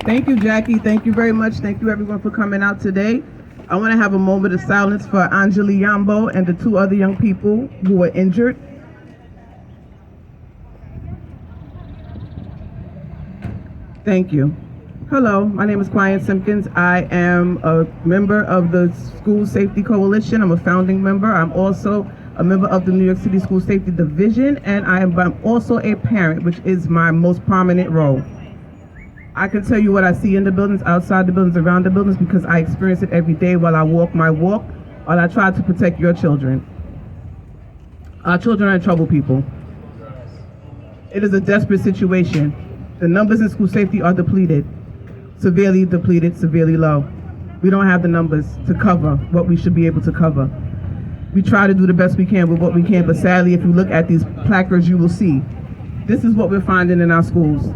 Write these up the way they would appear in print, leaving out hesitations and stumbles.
Thank you, Jackie. Thank you very much. Thank you, everyone, for coming out today. I want to have a moment of silence for Anjali Yambo and the two other young people who were injured. Thank you. Hello, my name is Quiet Simpkins. I am a member of the School Safety Coalition. I'm a founding member. I'm also a member of the New York City School Safety Division, and I'm also a parent, which is my most prominent role. I can tell you what I see in the buildings, outside the buildings, around the buildings, because I experience it every day while I walk my walk, while I try to protect your children. Our children are in trouble, people. It is a desperate situation. The numbers in school safety are depleted, severely low. We don't have the numbers to cover what we should be able to cover. We try to do the best we can with what we can, but sadly, if you look at these placards, you will see this is what we're finding in our schools.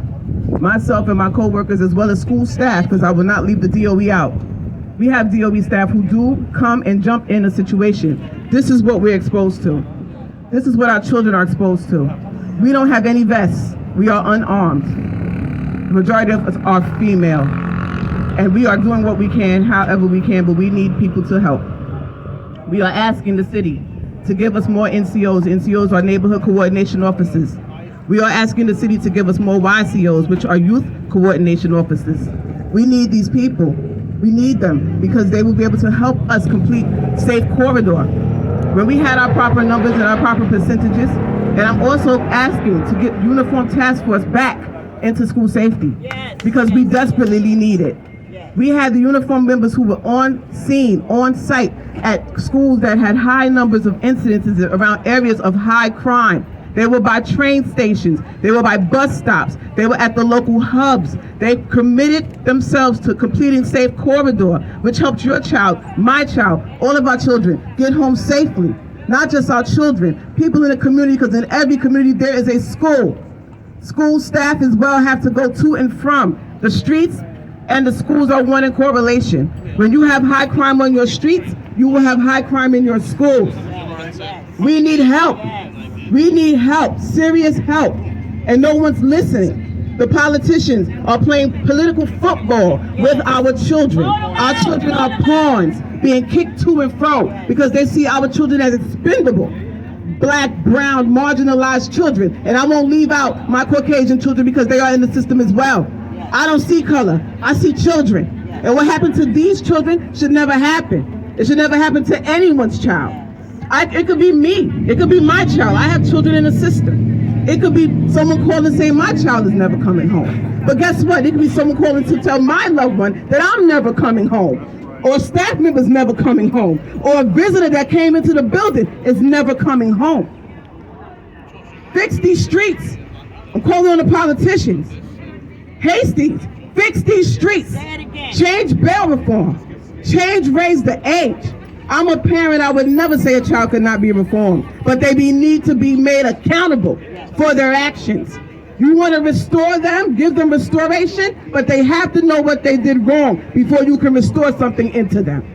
Myself and my co-workers, as well as school staff, because I will not leave the DOE out. We have DOE staff who do come and jump in a situation. This is what we're exposed to. This is what our children are exposed to. We don't have any vests. We are unarmed. The majority of us are female. And we are doing what we can, however we can, but we need people to help. We are asking the city to give us more NCOs. NCOs are neighborhood coordination officers. We are asking the city to give us more YCOs, which are youth coordination officers. We need these people. We need them because they will be able to help us complete safe corridor. When we had our proper numbers and our proper percentages, and I'm also asking to get Uniform Task Force back into school safety because we desperately need it. We had the uniform members who were on scene, on site at schools that had high numbers of incidences around areas of high crime. They were by train stations. They were by bus stops. They were at the local hubs. They committed themselves to completing safe corridor, which helped your child, my child, all of our children get home safely. Not just our children, people in the community, because in every community there is a school. School staff as well have to go to and from. The streets and the schools are one in correlation. When you have high crime on your streets, you will have high crime in your schools. We need help. We need help, serious help, and no one's listening. The politicians are playing political football with our children. Our children are pawns being kicked to and fro because they see our children as expendable. Black, brown, marginalized children. And I won't leave out my Caucasian children because they are in the system as well. I don't see color, I see children. And what happened to these children should never happen. It should never happen to anyone's child. It could be me. It could be my child. I have children in the system. It could be someone calling saying my child is never coming home. But guess what? It could be someone calling to tell my loved one that I'm never coming home. Or staff members never coming home. Or a visitor that came into the building is never coming home. Fix these streets. I'm calling on the politicians. Hastings, fix these streets. Change bail reform. Raise the age. I'm a parent, I would never say a child could not be reformed, but they need to be made accountable for their actions. You want to restore them, give them restoration, but they have to know what they did wrong before you can restore something into them.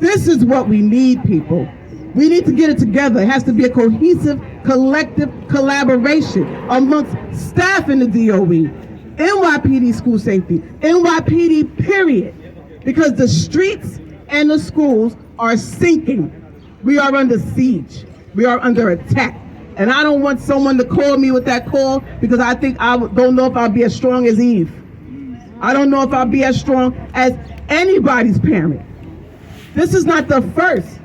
This is what we need, people. We need to get it together. It has to be a cohesive, collective collaboration amongst staff in the DOE, NYPD school safety, NYPD period, because the streets and the schools are sinking. We are under siege. We are under attack. And I don't want someone to call me with that call because I think don't know if I'll be as strong as Eve. I don't know if I'll be as strong as anybody's parent. This is not the first.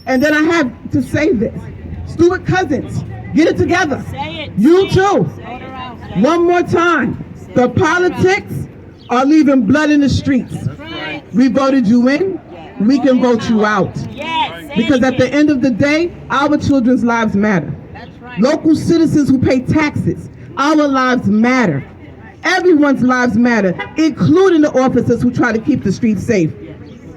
And then I have to say this. Stuart Cousins, get it together. Say it. You too. One more time. The politics are leaving blood in the streets. We voted you in. We can vote you out. Because at the end of the day, our children's lives matter. Local citizens who pay taxes, our lives matter. Everyone's lives matter, including the officers who try to keep the streets safe.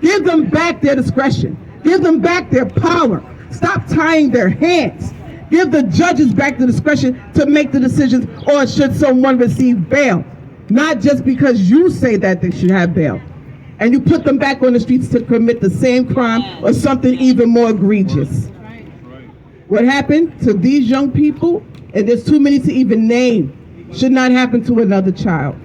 Give them back their discretion. Give them back their power. Stop tying their hands. Give the judges back the discretion to make the decisions, or should someone receive bail. Not just because you say that they should have bail. And you put them back on the streets to commit the same crime or something even more egregious. What happened to these young people, and there's too many to even name, should not happen to another child.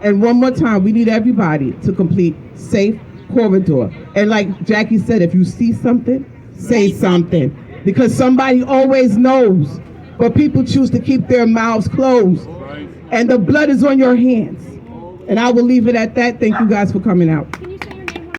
And one more time, we need everybody to complete safe corridor. And like Jackie said, if you see something, say something. Because somebody always knows, but people choose to keep their mouths closed. And the blood is on your hands. And I will leave it at that. Thank you guys for coming out.